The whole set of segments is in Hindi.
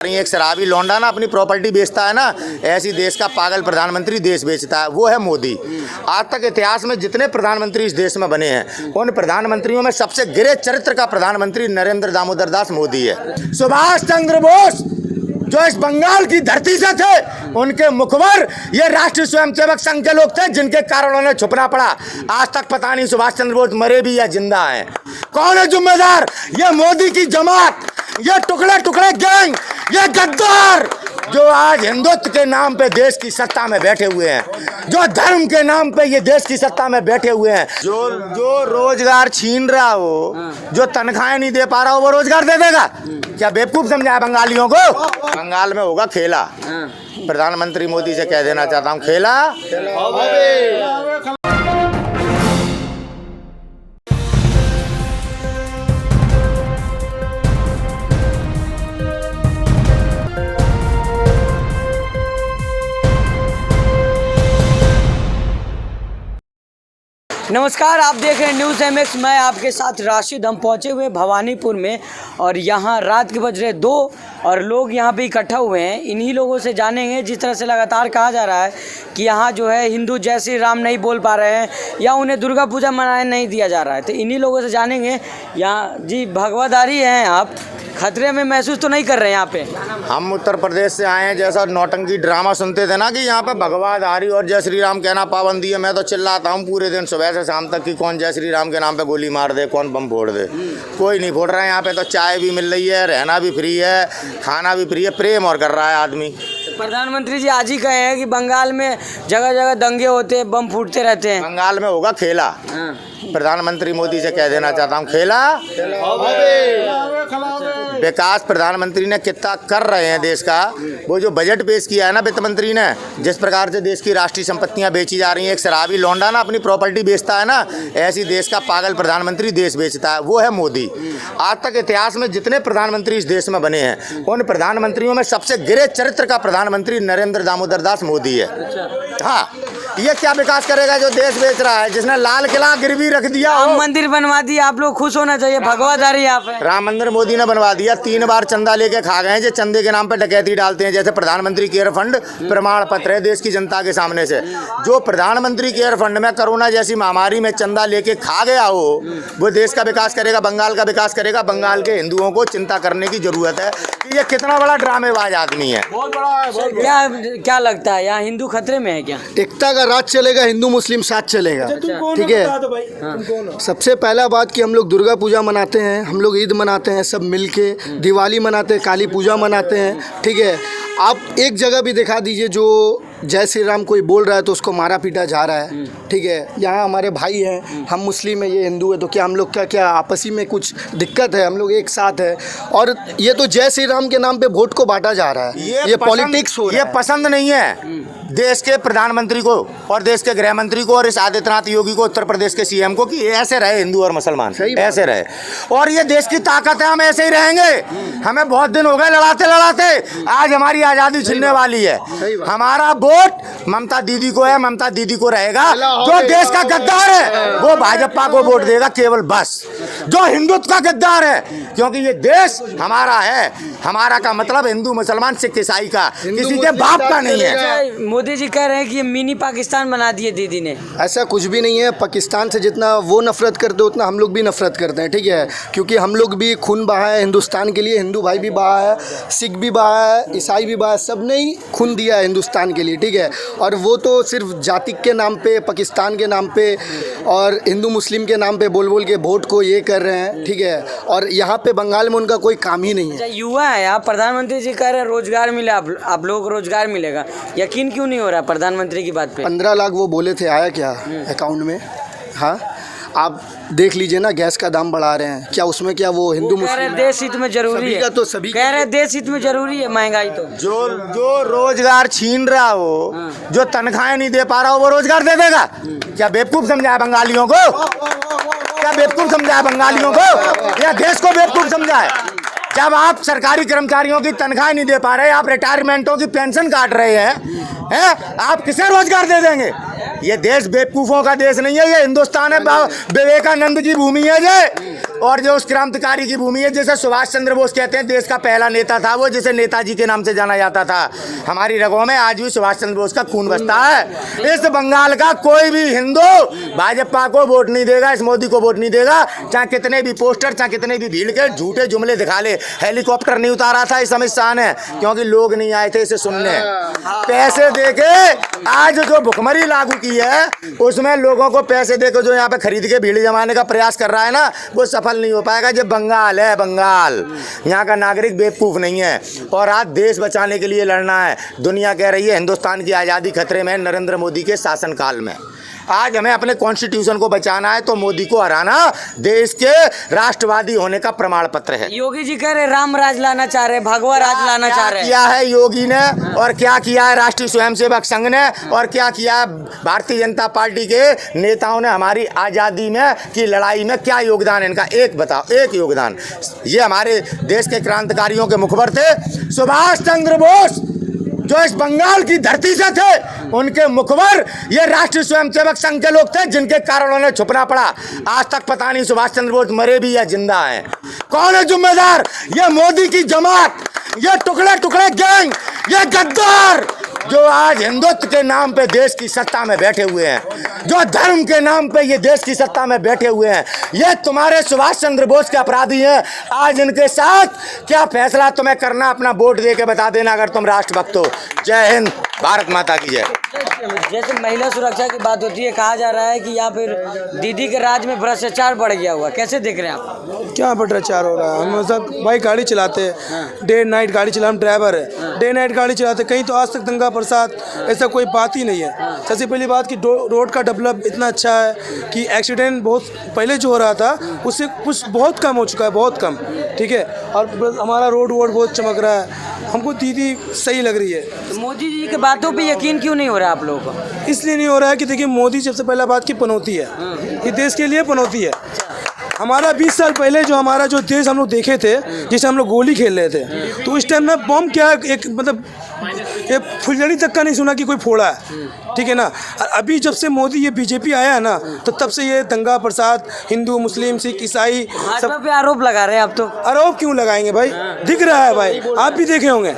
एक शराबी लौंडा ना अपनी प्रॉपर्टी बेचता है ना, ऐसी देश का पागल प्रधानमंत्री देश बेचता है, वो है मोदी। आज तक इतिहास में जितने प्रधानमंत्री इस देश में बने हैं, उन प्रधानमंत्रियों में सबसे गिरे चरित्र का प्रधानमंत्री नरेंद्र दामोदर दास मोदी है। सुभाष चंद्र बोस जो इस बंगाल की धरती से थे, उनके मुखबर ये राष्ट्रीय स्वयंसेवक संघ के लोग थे, जिनके कारण उन्हें छुपना पड़ा। आज तक पता नहीं सुभाष चंद्र बोस मरे भी या जिंदा हैं। कौन है जिम्मेदार? ये मोदी की जमात, ये टुकड़े टुकड़े गैंग, ये गद्दार जो आज हिंदुत्व के नाम पे देश की सत्ता में बैठे हुए हैं, जो धर्म के नाम पे ये देश की सत्ता में बैठे हुए हैं। जो रोजगार छीन रहा हो, जो तनख्वाहें नहीं दे पा रहा हो, वो रोजगार दे देगा क्या? बेवकूफ समझा है बंगालियों को? बंगाल में होगा खेला। प्रधानमंत्री मोदी से कह देना चाहता हूँ, खेला नमस्कार, आप देख रहे हैं न्यूज़ MX। मैं आपके साथ राशिद। हम पहुंचे हुए भवानीपुर में और यहाँ रात के बज रहे 2 और लोग यहाँ पे इकट्ठा हुए हैं। इन्हीं लोगों से जानेंगे, जिस तरह से लगातार कहा जा रहा है कि यहाँ जो है हिंदू जय श्री राम नहीं बोल पा रहे हैं या उन्हें दुर्गा पूजा मनाने नहीं दिया जा रहा है, तो इन्हीं लोगों से जानेंगे। यहाँ जी भगवाधारी हैं आप, खतरे में महसूस तो नहीं कर रहे हैं यहाँ पे? हम उत्तर प्रदेश से आए हैं। जैसा नौटंकी ड्रामा सुनते थे ना कि यहाँ पे भगवाधारी और जय श्री राम कहना पाबंदी है, मैं तो चिल्लाता हूँ पूरे दिन सुबह से शाम तक कि कौन जय श्री राम के नाम पे गोली मार दे, कौन बम फोड़ दे। कोई नहीं फोड़ रहा है यहाँ पे। तो चाय भी मिल रही है, रहना भी फ्री है, खाना भी फ्री है, प्रेम और कर रहा है आदमी। प्रधानमंत्री जी आज ही कहे हैं कि बंगाल में जगह जगह दंगे होते हैं, बम फूटते रहते हैं। बंगाल में होगा खेला। प्रधानमंत्री मोदी से कह देना चाहता हूँ, खेला विकास प्रधानमंत्री ने कितना कर रहे हैं देश का। वो जो बजट पेश किया है ना वित्त मंत्री ने, जिस प्रकार से देश की राष्ट्रीय संपत्तियां बेची जा रही हैं, एक शराबी लौंडा ना अपनी प्रॉपर्टी बेचता है ना, ऐसी देश का पागल प्रधानमंत्री देश बेचता है, वो है मोदी। आज तक इतिहास में जितने प्रधानमंत्री इस देश में बने हैं, उन प्रधानमंत्रियों में सबसे गिरे चरित्र का प्रधानमंत्री नरेंद्र दामोदर दास मोदी है। हाँ, ये क्या विकास करेगा जो देश बेच रहा है, जिसने लाल किला गिरवी रख दिया, राम मंदिर बनवा दिया। आप लोग खुश होना चाहिए, भगवाधारी आप है। राम मंदिर मोदी ने बनवा दिया। 3 बार चंदा लेके खा गए हैं, जो चंदे के नाम पे डकैती डालते हैं। जैसे प्रधानमंत्री केयर फंड प्रमाण पत्र है देश की जनता के सामने से। जो प्रधानमंत्री केयर फंड में कोरोना जैसी महामारी में चंदा लेके खा गया हो, वो देश का विकास करेगा, बंगाल का विकास करेगा। बंगाल के हिंदुओं को चिंता करने की जरूरत है कि ये कितना बड़ा ड्रामेबाज आदमी है। क्या लगता है, यहाँ हिंदू खतरे में है क्या? एकता का राज चलेगा, हिंदू मुस्लिम साथ चलेगा। ठीक है। सबसे पहला बात कि हम लोग दुर्गा पूजा मनाते हैं, हम लोग ईद मनाते हैं, सब मिलके दिवाली मनाते हैं, काली पूजा मनाते हैं। ठीक है। आप एक जगह भी दिखा दीजिए जो जय श्री राम कोई बोल रहा है तो उसको मारा पीटा जा रहा है। ठीक है। यहाँ हमारे भाई हैं, हम मुस्लिम है, ये हिंदू है, तो क्या हम लोग क्या आपसी में कुछ दिक्कत है? हम लोग एक साथ है। और ये तो जय श्री राम के नाम पे वोट को बांटा जा रहा है, ये पॉलिटिक्स हो रहा है। ये पसंद नहीं है देश के प्रधानमंत्री को और देश के गृह मंत्री को और इस आदित्यनाथ योगी को, उत्तर प्रदेश के CM को, कि ऐसे रहे हिंदू और मुसलमान, ऐसे रहे। और ये देश की ताकत है, हम ऐसे ही रहेंगे। हमें बहुत दिन हो गए लड़ाते लड़ाते, आज हमारी आज़ादी छिनने वाली है। हमारा वोट ममता दीदी को है, ममता दीदी को रहेगा। जो देश का गद्दार है वो भाजपा को वोट देगा केवल, बस। जो हिंदुत्व का गद्दार है, क्योंकि ये देश हमारा है, हमारा का मतलब हिंदू मुसलमान सिख ईसाई का, किसी के बाप का नहीं है। मोदी जी कह रहे हैं कि ये मिनी पाकिस्तान बना दिए दीदी ने। ऐसा कुछ भी नहीं है। पाकिस्तान से जितना वो नफरत करते उतना हम लोग भी नफरत करते हैं। ठीक है। क्योंकि हम लोग भी खून बहा है हिंदुस्तान के लिए, हिंदू भाई भी बहा है, सिख भी बहा है, ईसाई भी बहा है, सब ने ही खून दिया है हिंदुस्तान के लिए। ठीक है। और वो तो सिर्फ जाति के नाम पे, पाकिस्तान के नाम पे और हिंदू मुस्लिम के नाम पे बोल बोल के वोट को ये कर रहे हैं। ठीक है। और यहाँ पे बंगाल में उनका कोई काम ही नहीं है। युवा है आप, प्रधानमंत्री जी कह रहे हैं रोजगार मिले, आप लोगों को रोजगार मिलेगा, यकीन क्यों नहीं हो रहा प्रधानमंत्री की बात पे? 15 लाख वो बोले थे, आया क्या अकाउंट में? हाँ, आप देख लीजिए ना, गैस का दाम बढ़ा रहे हैं, क्या उसमें क्या वो हिंदू मुस्लिम देश हित में जरूरी है? तो सभी कह रहे देश हित में जरूरी है महंगाई तो। जो रोजगार छीन रहा हो, जो तनख्वाहें नहीं दे पा रहा हो, वो रोजगार दे देगा क्या? बेवकूफ समझा है बंगालियों को? क्या बेवकूफ समझा है बंगालियों को, या देश को बेवकूफ समझा है? जब आप सरकारी कर्मचारियों की तनख्वाह नहीं दे पा रहे, आप रिटायरमेंटों की पेंशन काट रहे हैं, आप किसे रोजगार दे देंगे? ये देश बेवकूफ़ों का देश नहीं है, ये हिंदुस्तान है, विवेकानंद की भूमि है ये। और जो उस क्रांतिकारी की भूमि है, जैसे सुभाष चंद्र बोस कहते हैं देश का पहला नेता था वो, जिसे नेताजी के नाम से जाना जाता था। हमारी रगों में आज भी सुभाष चंद्र बोस का खून बसता है। इस बंगाल का कोई भी हिंदू भाजपा को वोट नहीं देगा, इस मोदी को वोट नहीं देगा, चाहे कितने भी पोस्टर, चाहे कितने भी भीड़ के झूठे जुमले दिखा ले। हेलीकॉप्टर नहीं उतारा था इस अमित शाह ने, क्योंकि लोग नहीं आए थे इसे सुनने। पैसे देके आज जो भुखमरी लागू की है उसमें लोगों को पैसे देकर जो यहाँ पे खरीद के भीड़ जमाने का प्रयास कर रहा है ना, वो सफल नहीं हो पाएगा। जब बंगाल है, बंगाल यहाँ का नागरिक बेवकूफ़ नहीं है और आज देश बचाने के लिए लड़ना है। दुनिया कह रही है हिंदुस्तान की आज़ादी खतरे में नरेंद्र मोदी के शासनकाल में। आज हमें अपने कॉन्स्टिट्यूशन को बचाना है तो मोदी को हराना देश के राष्ट्रवादी होने का प्रमाण पत्र है। योगी जी कह रहे राम राज लाना चाह रहे, भगवा राज लाना चाह रहे हैं। क्या है योगी ने और क्या किया है राष्ट्रीय स्वयंसेवक संघ ने और क्या किया है भारतीय जनता पार्टी के नेताओं ने हमारी आज़ादी में की लड़ाई में, क्या योगदान है इनका? एक बताओ, एक योगदान। ये हमारे देश के क्रांतिकारियों के मुखबर थे सुभाष चंद्र बोस, जो इस बंगाल की धरती से थे, उनके मुखबर ये राष्ट्रीय स्वयंसेवक संघ के लोग थे, जिनके कारण उन्हें छुपना पड़ा। आज तक पता नहीं सुभाष चंद्र बोस मरे भी या जिंदा हैं। कौन है जिम्मेदार? ये मोदी की जमात, ये टुकड़े टुकड़े गैंग, ये गद्दार जो आज हिंदुत्व के नाम पे देश की सत्ता में बैठे हुए हैं, जो धर्म के नाम पे ये देश की सत्ता में बैठे हुए हैं, ये तुम्हारे सुभाष चंद्र बोस के अपराधी हैं। आज इनके साथ क्या फैसला तुम्हें करना, अपना वोट दे के बता देना अगर तुम राष्ट्रभक्त हो। जय हिंद, भारत माता की जय। जैसे महिला सुरक्षा की बात होती है, कहा जा रहा है कि यहाँ फिर दीदी के राज में भ्रष्टाचार बढ़ गया हुआ, कैसे देख रहे हैं आप? क्या भ्रष्टाचार हो रहा है? हम सब भाई गाड़ी चलाते हैं, डे नाइट गाड़ी चला, हम ड्राइवर है, डे नाइट गाड़ी चलाते, कहीं तो आज तक दंगा प्रसाद ऐसा कोई बात ही नहीं है। सबसे पहली बात कि रोड का डेवलप इतना अच्छा है कि एक्सीडेंट बहुत पहले जो हो रहा था उससे कुछ बहुत कम हो चुका है, बहुत कम, ठीक है। और हमारा रोड वोड बहुत चमक रहा है, हमको दीदी सही लग रही है। तो मोदी जी की बातों पे यकीन क्यों नहीं हो रहा आप लोगों को? इसलिए नहीं हो रहा है कि देखिए मोदी सबसे पहला बात की पनौती है, ये देश के लिए पनौती है। हमारा 20 साल पहले जो हमारा जो देश हम लोग देखे थे, जैसे हम लोग गोली खेल रहे थे, तो उस टाइम में बम क्या एक मतलब ये फुलझड़ी तक का नहीं सुना कि कोई फोड़ा है, ठीक है ना। और अभी जब से मोदी ये बीजेपी आया है ना, तो तब से ये दंगा प्रसाद, हिंदू मुस्लिम सिख ईसाई सब पे आरोप लगा रहे हैं आप। तो आरोप क्यों लगाएंगे भाई? दिख रहा है भाई, आप भी देखे होंगे,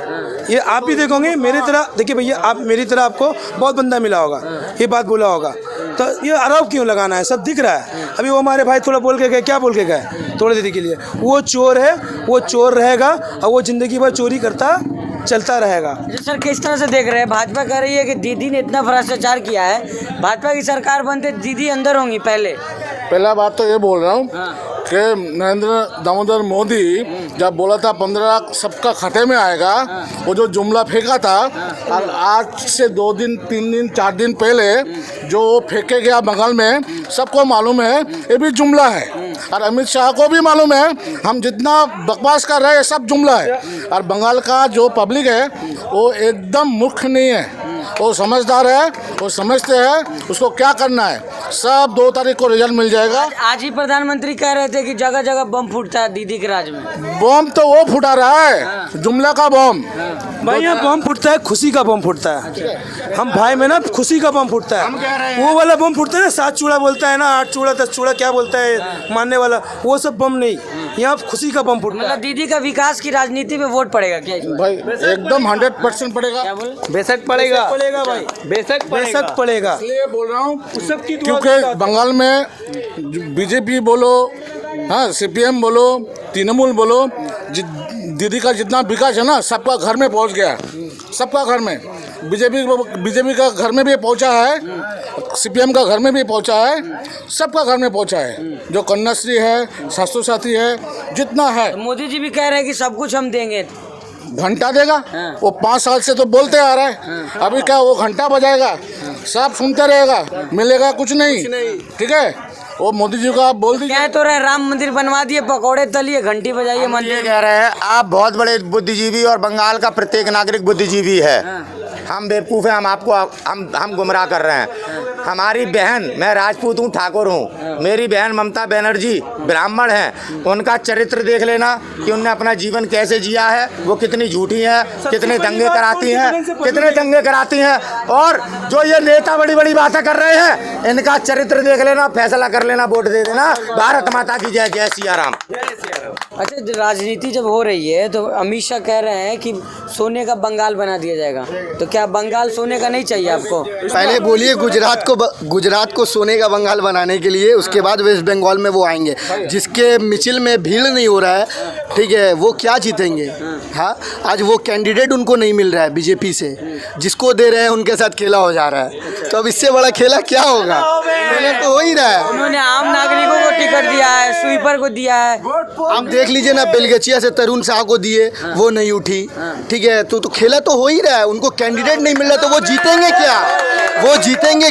ये आप भी देखोगे मेरी तरह। देखिए भैया, आप मेरी तरह आपको बहुत बंदा मिला होगा, ये बात बोला होगा, तो ये आरोप क्यों लगाना है? सब दिख रहा है। अभी वो हमारे भाई थोड़ा बोल के गए, क्या बोल के गए थोड़ी देर के लिए, वो चोर है, वो चोर रहेगा और वो ज़िंदगी भर चोरी करता चलता रहेगा। सर किस तरह से देख रहे हैं? भाजपा कह रही है कि दीदी ने इतना भ्रष्टाचार किया है, भाजपा की सरकार बनते दीदी अंदर होंगी पहले। पहला बात तो ये बोल रहा हूँ कि नरेंद्र दामोदर मोदी जब बोला था 15 लाख सबका खाते में आएगा, वो जो जुमला फेंका था, और आज से 2 दिन 3 दिन 4 दिन पहले जो फेंके गया बंगाल में, सबको मालूम है ये भी जुमला है। और अमित शाह को भी मालूम है हम जितना बकवास कर रहे हैं सब जुमला है। और बंगाल का जो पब्लिक है वो एकदम मूर्ख नहीं है, वो समझदार है, वो समझते हैं उसको क्या करना है। सब 2 तारीख को रिजल्ट मिल जाएगा। आज ही प्रधानमंत्री कह रहे थे कि जगह जगह बम फूटता है दीदी के राज में। बम तो वो फुटा रहा है, जुमला का बम। भाई यहाँ बम फूटता है, खुशी का बम फूटता है। हम भाई में ना खुशी का बम फूटता है, वो वाला बम फूटता है ना, 7 चूड़ा बोलता है ना, 8 चूड़ा 10 चूड़ा क्या बोलता है मानने वाला, वो सब बम नहीं, यहाँ खुशी का बम फूटता है। मतलब दीदी का विकास की राजनीति में वोट पड़ेगा क्या इसमें? भाई एकदम 100% पड़ेगा। क्या बोले? बेशक पड़ेगा भाई, बेशक पड़ेगा। इसलिए बोल रहा हूँ सबकी क्योंकि बंगाल में बीजेपी बोलो, हाँ सीपीएम बोलो, तृणमूल बोलो, दीदी का जितना विकास है ना सबका घर में पहुंच गया, सबका घर में। बीजेपी का घर में भी पहुंचा है, सीपीएम का घर में भी पहुंचा है, सबका घर में पहुंचा है। जो कन्याश्री है, स्वास्थ्य साथी है, जितना है। तो मोदी जी भी कह रहे हैं कि सब कुछ हम देंगे। घंटा देगा, वो 5 साल से तो बोलते आ रहा है, अभी क्या वो घंटा बजाएगा, सब सुनते रहेगा, मिलेगा कुछ नहीं, ठीक है। वो मोदी जी को आप बोल दीजिए। कह तो रहे राम मंदिर बनवा दिए, पकौड़े तलिए, घंटी बजाइए ये मंदिर। कह रहे हैं आप बहुत बड़े बुद्धिजीवी और बंगाल का प्रत्येक नागरिक बुद्धिजीवी है। हम बेवकूफ़ हैं, हम आपको हम गुमराह कर रहे हैं। हमारी बहन, मैं राजपूत हूँ, ठाकुर हूँ, मेरी बहन ममता बनर्जी ब्राह्मण हैं, उनका चरित्र देख लेना कि उनने अपना जीवन कैसे जिया है, वो कितनी झूठी हैं, कितने दंगे कराती हैं, और जो ये नेता बड़ी बड़ी बातें कर रहे हैं, इनका चरित्र देख लेना, फैसला कर लेना, वोट दे देना। भारत माता की जय, जय सिया राम। अच्छा, राजनीति जब हो रही है तो अमित शाह कह रहे हैं कि सोने का बंगाल बना दिया जाएगा, तो क्या बंगाल सोने का नहीं चाहिए आपको? पहले बोलिए गुजरात को सोने का बंगाल बनाने के लिए, उसके बाद वेस्ट बंगाल में वो आएंगे। जिसके मिचिल में भीड़ नहीं हो रहा है, ठीक है, वो क्या जीतेंगे? हाँ, आज वो कैंडिडेट उनको नहीं मिल रहा है बीजेपी से, जिसको दे रहे हैं उनके साथ खेला हो जा रहा है। तो अब इससे बड़ा खेला क्या होगा? खेला तो हो ही रहा है। उन्होंने आम नागरिकों को टिकट दिया है, स्वीपर को दिया है। आप देख लीजिए ना, बेलगचिया से तरुण शाह को दिए, वो नहीं उठी, ठीक है। तो खेला तो हो ही रहा है। उनको कैंडिडेट नहीं मिल रहा, तो वो जीतेंगे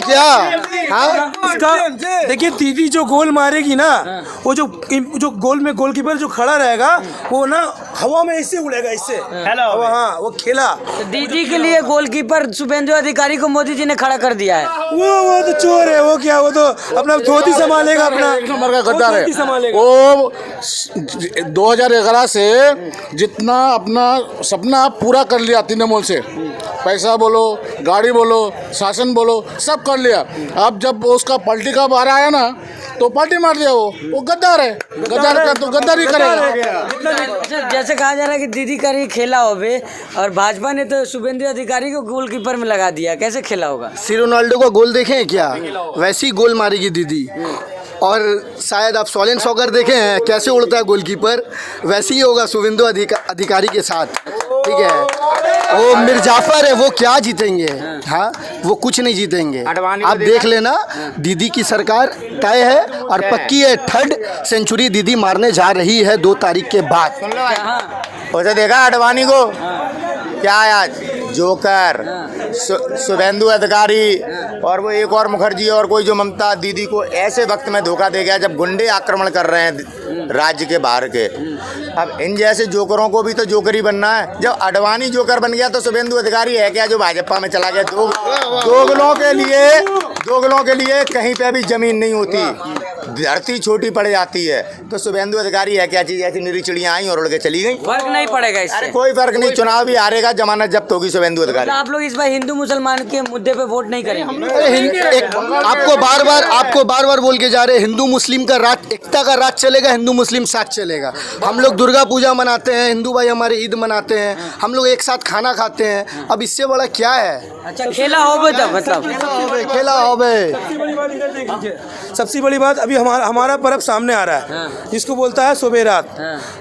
क्या? हाँ, देखिए दीदी जो गोल मारेगी ना, वो जो गोल में गोलकीपर जो खड़ा रहेगा, वो ना हवा में ऐसे उड़ेगा, इससे। हाँ, वो खेला। तो दीदी के लिए गोलकीपर शुभेंदु अधिकारी को मोदी जी ने खड़ा कर दिया है। वो तो चोर है, वो क्या, वो तो अपना धोती संभालेगा, अपना एक नंबर का गद्दार है संभालेगा। वो 2011 से जितना अपना सपना पूरा कर लिया तृणमूल से, पैसा बोलो, गाड़ी बोलो, शासन बोलो, सब कर लिया। अब जब उसका पलटी का बार आया ना, तो पार्टी मार दिया। वो गद्दार है, गद्दार का तो गद्दार ही करेगा। जैसे कहा जा रहा है कि दीदी का ही खेला होवे, और भाजपा ने तो शुभेंदु अधिकारी को गोलकीपर में लगा दिया, कैसे खेला होगा? सी रोनाल्डो का गोल देखे हैं क्या? वैसी गोल मारेगी दीदी। और शायद आप सोलेन सॉकर देखे हैं कैसे उड़ता है गोलकीपर, वैसे ही होगा शुभेंदु अधिकारी के साथ, ठीक है। वो मिर्जाफर है, वो क्या जीतेंगे? हाँ, वो कुछ नहीं जीतेंगे। आप देख लेना, दीदी की सरकार तय है और पक्की है। 3rd सेंचुरी दीदी मारने जा रही है 2 तारीख के बाद। उसे देखा अडवाणी को क्या है आज? जोकर, शुभेंदु अधिकारी, और वो एक और मुखर्जी, और कोई जो ममता दीदी को ऐसे वक्त में धोखा दे गया जब गुंडे आक्रमण कर रहे हैं राज्य के बाहर के। अब इन जैसे जोकरों को भी तो जोकर ही बनना है। जब अडवाणी जोकर बन गया तो शुभेंदु अधिकारी है क्या जो भाजपा में चला गया? दोगलों के लिए कहीं पे भी जमीन नहीं होती, धरती छोटी पड़ जाती है। तो शुभेंदु अधिकारी है क्या चीज? ऐसी निरी चिड़ियाँ आई और उड़ के चली गई। फर्क नहीं पड़ेगा इससे। अरे कोई फर्क नहीं, चुनाव भी हारेगा, जमानत जब्त होगी शुभेंदु अधिकारी। आप लोग इस बार हिंदू मुसलमान के मुद्दे पे वोट नहीं करेंगे? आपको बार बार बोल के जा रहे हैं, हिंदू मुस्लिम का राज, एकता का राज चलेगा, हिंदू मुस्लिम साथ चलेगा। हम लोग दुर्गा पूजा मनाते हैं, हिंदू भाई हमारे ईद मनाते हैं, हम लोग एक साथ खाना खाते हैं। अब इससे बड़ा क्या है? अच्छा, खेला होगा तब, मतलब खेला होवे। सबसे बड़ी बात, अभी हमारा पर्व सामने आ रहा है, जिसको बोलता है शोबे रात।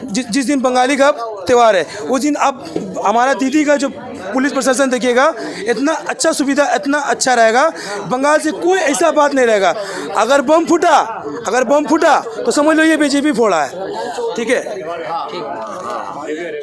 जिस दिन बंगाली का त्यौहार है, उस दिन अब हमारा दीदी का जो पुलिस प्रशासन देखिएगा, इतना अच्छा सुविधा, इतना अच्छा रहेगा, बंगाल से कोई ऐसा बात नहीं रहेगा। अगर बम फूटा तो समझ लो ये बीजेपी फोड़ा है, ठीक है।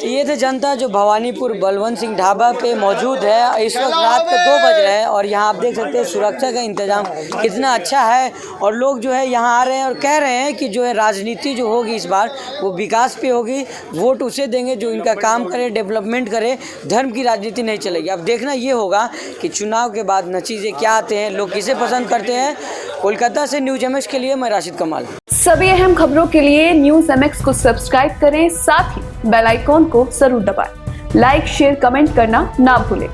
ये थे जनता जो भवानीपुर बलवंत सिंह ढाबा पे मौजूद है। इस वक्त रात के 2 बज रहे हैं और यहाँ आप देख सकते हैं सुरक्षा का इंतजाम कितना अच्छा है, और लोग जो है यहाँ आ रहे हैं और कह रहे हैं कि जो है राजनीति जो होगी इस बार वो विकास पे होगी, वोट उसे देंगे जो इनका काम करे, डेवलपमेंट करे, धर्म की राजनीति नहीं चलेगी। अब देखना ये होगा कि चुनाव के बाद नतीजे क्या आते हैं, लोग किसे पसंद करते हैं। कोलकाता से न्यूज़ MX के लिए मैं राशिद कमाल। सभी अहम खबरों के लिए न्यूज़ MX को सब्सक्राइब करें, साथ ही बेल आइकॉन को जरूर दबाएं। लाइक, शेयर, कमेंट करना ना भूलें।